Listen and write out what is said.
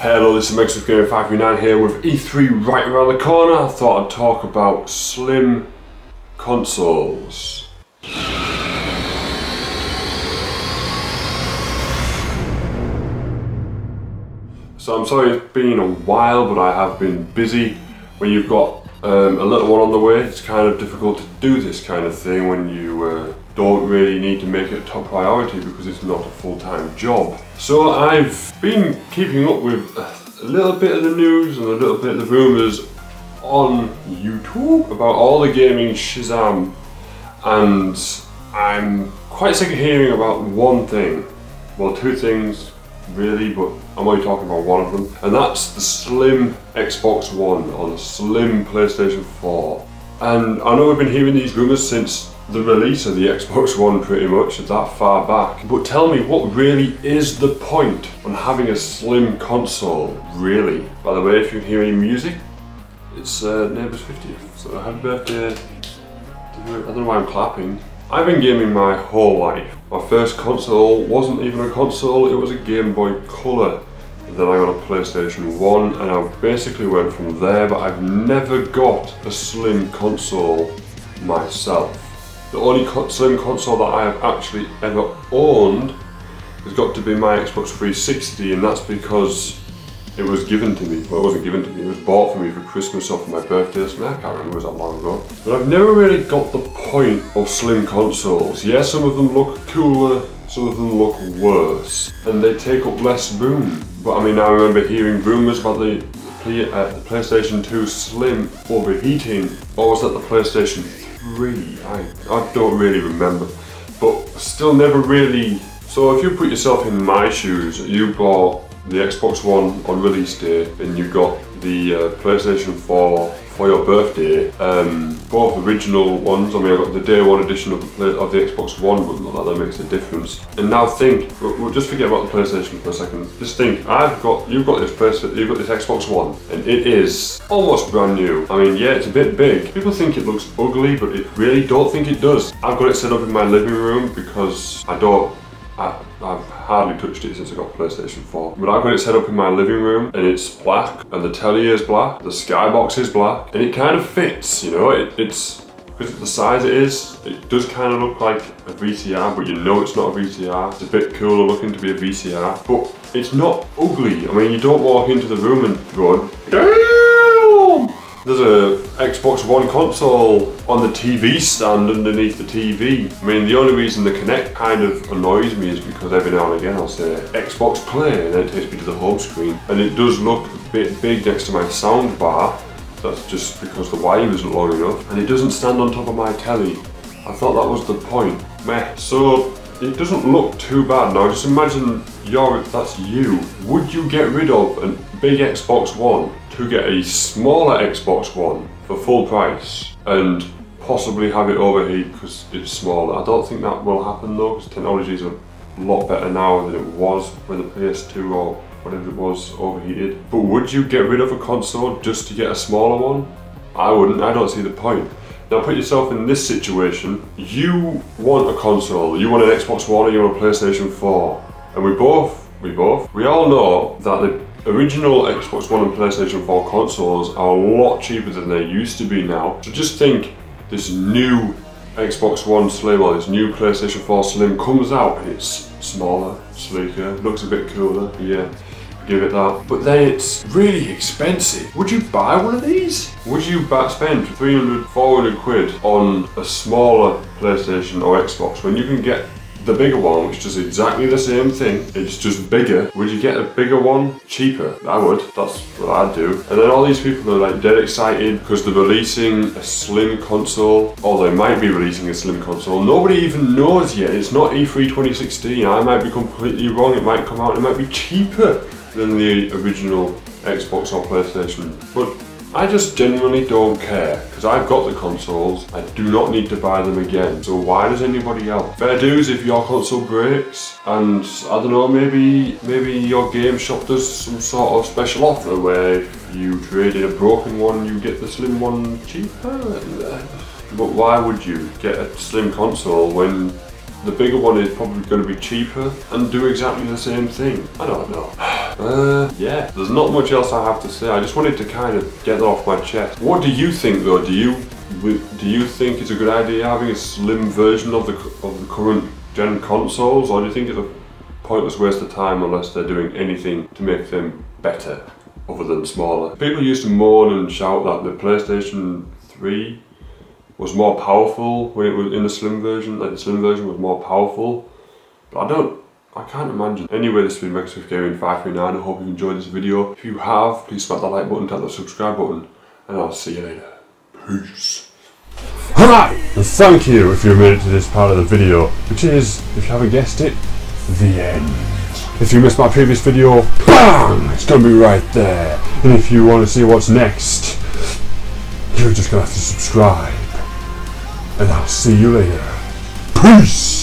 Hello, this is Mexican539 here with E3 right around the corner. I thought I'd talk about slim consoles. So I'm sorry it's been a while, but I have been busy. When you've got a little one on the way, it's kind of difficult to do this kind of thing when you don't really need to make it a top priority because it's not a full-time job. So I've been keeping up with a little bit of the news and a little bit of the rumours on YouTube about all the gaming shizam, and I'm quite sick of hearing about one thing. Well, two things really, but I'm only talking about one of them, and that's the slim Xbox One or the slim PlayStation 4. And I know we've been hearing these rumours since the release of the Xbox One pretty much, that far back. But tell me, what really is the point on having a slim console, really? By the way, if you hear any music, it's neighbour's 50th, so happy birthday. I don't know why I'm clapping. I've been gaming my whole life. My first console wasn't even a console, it was a Game Boy Color. Then I got a PlayStation 1 and I basically went from there, but I've never got a slim console myself. The only slim console that I have actually ever owned has got to be my Xbox 360, and that's because it was given to me. Well, it wasn't given to me, it was bought for me for Christmas or for my birthday or something. I can't remember, it was that long ago. But I've never really got the point of slim consoles. Yeah, some of them look cooler, some of them look worse, and they take up less room. But I mean, I remember hearing rumours about the PlayStation 2 Slim overheating, or was that the PlayStation 3? I don't really remember, but still never really. So if you put yourself in my shoes, you bought the Xbox One on release day and you got the PlayStation 4 for your birthday, both original ones. I mean, I got the day one edition of the Xbox One, but not that makes a difference. And now think, we'll just forget about the PlayStation for a second. Just think, you've got this Xbox One, and it is almost brand new. I mean, yeah, it's a bit big. People think it looks ugly, but it really don't think it does. I've got it set up in my living room because I've hardly touched it since I got PlayStation 4. But I've got it set up in my living room and it's black, and the telly is black, the skybox is black, and it kind of fits, you know, it's because of the size it is, it does kind of look like a VCR, but you know it's not a VCR. It's a bit cooler looking to be a VCR, but it's not ugly. I mean, you don't walk into the room and go, damn! There's a Xbox One console on the TV stand underneath the TV. I mean, the only reason the Kinect kind of annoys me is because every now and again I'll say Xbox Play and then it takes me to the home screen, and it does look a bit big next to my sound bar. That's just because the wire isn't long enough, and it doesn't stand on top of my telly. I thought that was the point. Meh. So it doesn't look too bad. Now just imagine that's you. Would you get rid of a big Xbox One to get a smaller Xbox One for full price and possibly have it overheat because it's smaller? I don't think that will happen though, because technology is a lot better now than it was when the PS2 or whatever it was overheated. But would you get rid of a console just to get a smaller one? I wouldn't. I don't see the point. Now put yourself in this situation. You want a console, you want an Xbox One or you want a PlayStation 4. And we all know that the original Xbox One and PlayStation 4 consoles are a lot cheaper than they used to be now. So just think, this new Xbox One Slim or this new PlayStation 4 Slim comes out and it's smaller, sleeker, looks a bit cooler, yeah, give it that. But then it's really expensive. Would you buy one of these? Would you spend 300, 400 quid on a smaller PlayStation or Xbox when you can get the bigger one, which does exactly the same thing, it's just bigger? Would you get a bigger one cheaper? I would. That's what I'd do. And then all these people are like dead excited because they're releasing a slim console, or they might be releasing a slim console. Nobody even knows yet. It's not E3 2016. I might be completely wrong. It might come out and it might be cheaper than the original Xbox or PlayStation. But I just genuinely don't care, because I've got the consoles. I do not need to buy them again, so why does anybody else? Fair dues if your console breaks, and I don't know, maybe your game shop does some sort of special offer where if you trade in a broken one you get the slim one cheaper. But why would you get a slim console when the bigger one is probably going to be cheaper and do exactly the same thing. I don't know. Yeah, there's not much else I have to say. I just wanted to kind of get that off my chest. What do you think though? Do you think it's a good idea having a slim version of the current gen consoles, or do you think it's a pointless waste of time unless they're doing anything to make them better other than smaller? People used to moan and shout that the PlayStation 3 was more powerful when it was in the slim version, like the slim version was more powerful, but I can't imagine. Anyway, this has been Rex with Gaming 539. I hope you've enjoyed this video. If you have, please smack that like button, tap that subscribe button, and I'll see you later. Peace. Hi! And thank you if you made it to this part of the video, which is, if you haven't guessed it, the end. If you missed my previous video, BANG! It's gonna be right there. And if you want to see what's next, you're just gonna have to subscribe. And I'll see you later. Peace!